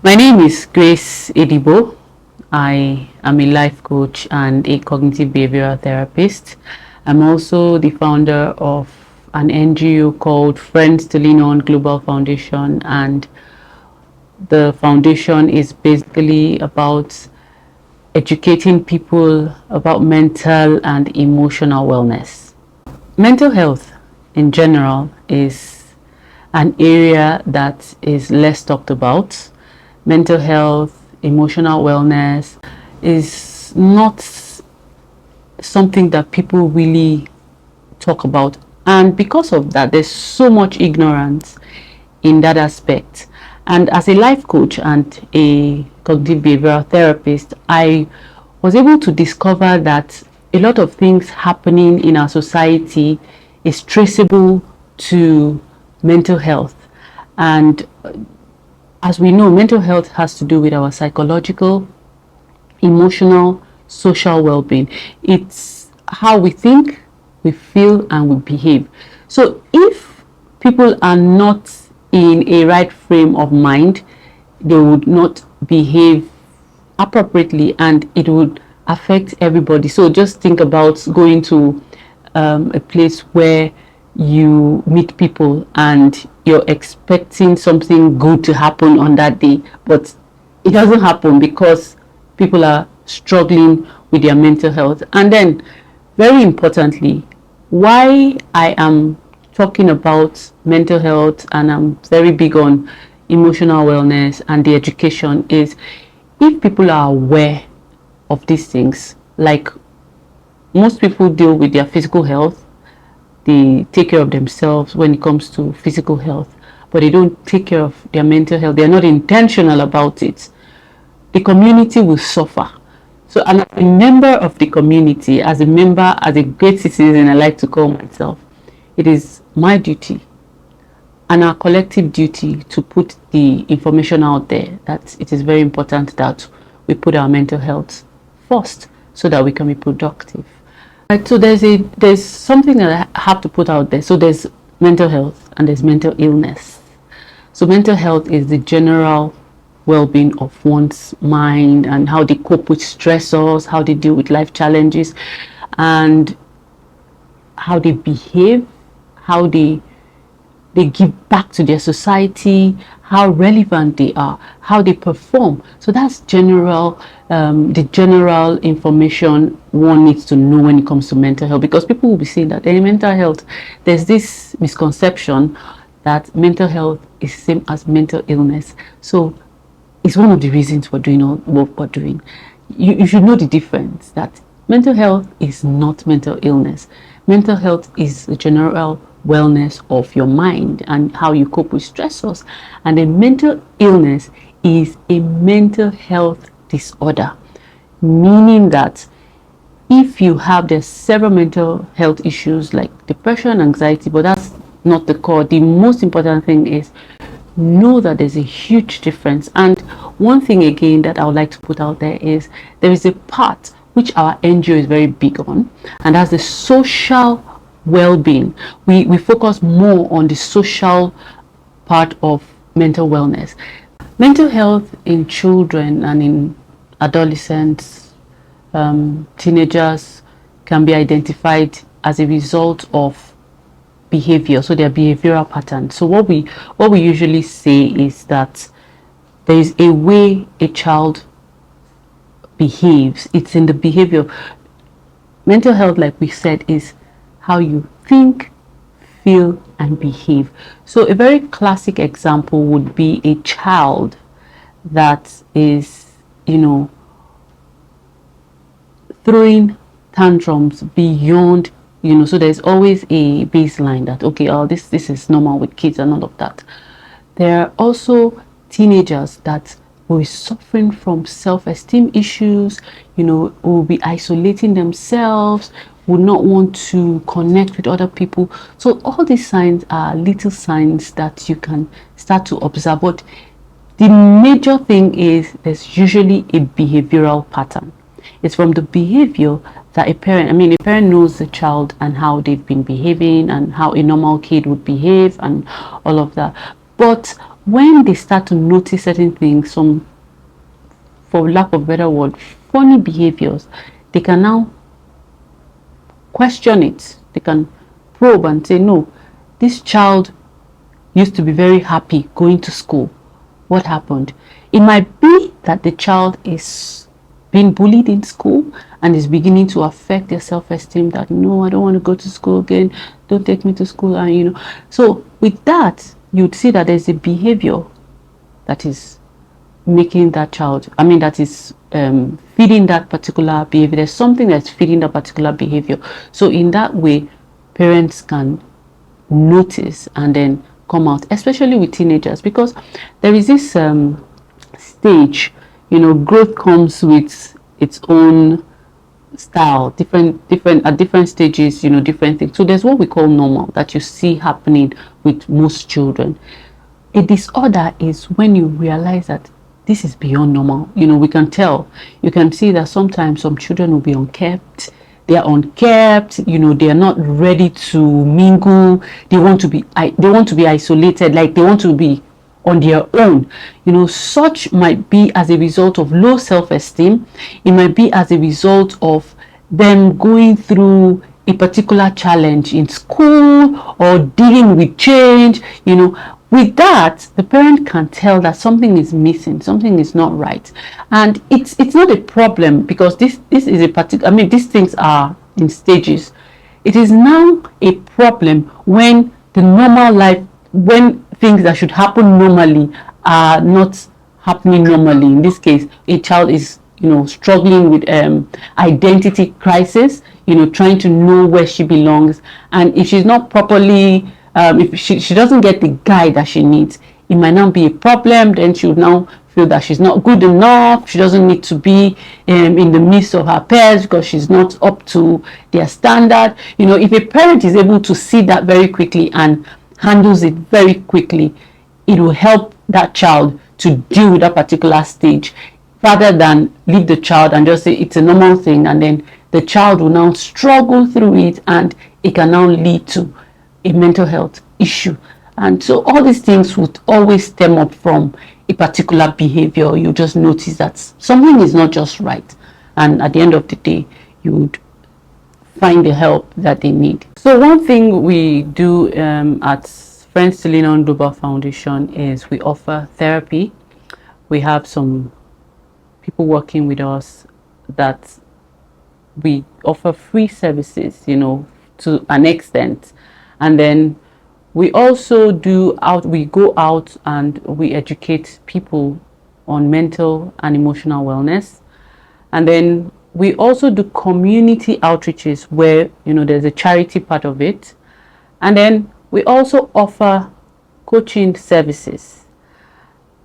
My name is Grace Edibo. I am a life coach and a cognitive behavioral therapist. I'm also the founder of an NGO called Friends to Lean On Global Foundation, and the foundation is basically about educating people about mental and emotional wellness. Mental health in general is an area that is less talked about. Mental health, emotional wellness is not something that people really talk about. And because of that, there's so much ignorance in that aspect. And as a life coach and a cognitive behavioral therapist, I was able to discover that a lot of things happening in our society is traceable to mental health. And as we know, mental health has to do with our psychological, emotional, social well-being. It's how we think, we feel, and we behave. So if people are not in a right frame of mind, they would not behave appropriately, and it would affect everybody. So just think about going to a place where you meet people and you're expecting something good to happen on that day, but it doesn't happen because people are struggling with their mental health. And then, very importantly, why I am talking about mental health and I'm very big on emotional wellness and the education is, if people are aware of these things, like most people deal with their physical health, they take care of themselves when it comes to physical health, but they don't take care of their mental health. They're not intentional about it. The community will suffer. So, as a member of the community, as a great citizen, I like to call myself, it is my duty and our collective duty to put the information out there that it is very important that we put our mental health first so that we can be productive. Right, so there's something that I have to put out there. So there's mental health and there's mental illness. So mental health is the general well-being of one's mind and how they cope with stressors, how they deal with life challenges, and how they behave, how they give back to their society, how relevant they are, how they perform. So that's the general information one needs to know when it comes to mental health, because people will be saying that in mental health, there's this misconception that mental health is same as mental illness. So it's one of the reasons we're doing all what we're doing. You should know the difference, that mental health is not mental illness. Mental health is the general wellness of your mind and how you cope with stressors, and a mental illness is a mental health disorder, meaning that if you have, there's several mental health issues like depression, anxiety, but that's not the core. The most important thing is know that there's a huge difference. And one thing again that I would like to put out there is there is a part which our NGO is very big on, and that's the social well-being. We focus more on the social part of mental wellness. Mental health in children and in adolescents, teenagers, can be identified as a result of behavior, so their behavioral patterns. So what we usually say is that there is a way a child behaves. It's in the behavior. Mental health, like we said, is how you think, feel, and behave. So a very classic example would be a child that is, throwing tantrums beyond, so there's always a baseline that, okay, this is normal with kids and all of that. There are also teenagers that will be suffering from self-esteem issues, will be isolating themselves, would not want to connect with other people. So all these signs are little signs that you can start to observe. But the major thing is there's usually a behavioral pattern. It's from the behavior that a parent knows the child and how they've been behaving and how a normal kid would behave and all of that. But when they start to notice certain things, some, for lack of a better word, funny behaviors, they can now question it. They can probe and say, no, this child used to be very happy going to school. What happened? It might be that the child is being bullied in school and is beginning to affect their self-esteem, that no, I don't want to go to school again, don't take me to school. And so with that, you'd see that there's a behavior that is making that child, that is feeding that particular behavior. There's something that's feeding that particular behavior. So in that way, parents can notice and then come out, especially with teenagers, because there is this stage, growth comes with its own style, different at different stages, different things. So there's what we call normal, that you see happening with most children. A disorder is when you realize that this is beyond normal. We can tell. You can see that sometimes some children will be unkept. They are unkept. They are not ready to mingle. They want to be isolated. Like they want to be on their own. Such might be as a result of low self-esteem. It might be as a result of them going through a particular challenge in school or dealing with change. With that, the parent can tell that something is missing, something is not right. And it's not a problem, because this is a particular, these things are in stages. It is now a problem when the normal life, when things that should happen normally are not happening normally. In this case, a child is struggling with identity crisis, trying to know where she belongs. And if she's not properly if she doesn't get the guide that she needs, it might not be a problem. Then she would now feel that she's not good enough. She doesn't need to be in the midst of her peers because she's not up to their standard. If a parent is able to see that very quickly and handles it very quickly, it will help that child to deal with that particular stage, rather than leave the child and just say it's a normal thing, and then the child will now struggle through it, and it can now lead to a mental health issue. And so all these things would always stem up from a particular behavior. You just notice that something is not just right, and at the end of the day, you would find the help that they need. So one thing we do at Friends to Lean On Global Foundation is we offer therapy. We have some people working with us that we offer free services, to an extent. And then we also we go out and we educate people on mental and emotional wellness. And then we also do community outreaches where, there's a charity part of it. And then we also offer coaching services.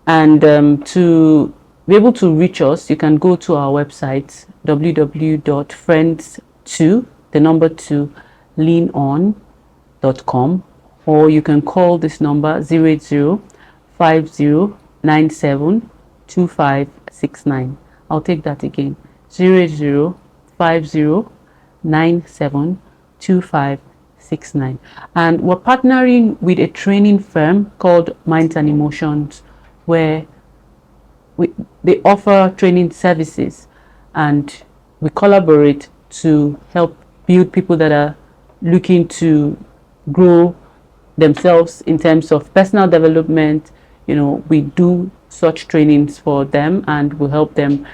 And to be able to reach us, you can go to our website, www.friends2leanon.com, or you can call this number 080-5097-2569. I'll take that again, 080-5097-2569. And we're partnering with a training firm called Minds and Emotions, where they offer training services, and we collaborate to help build people that are looking to grow themselves in terms of personal development. We do such trainings for them, and we help them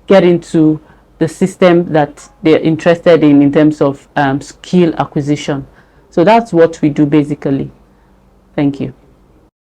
get into the system that they're interested in terms of skill acquisition. So that's what we do basically. Thank you.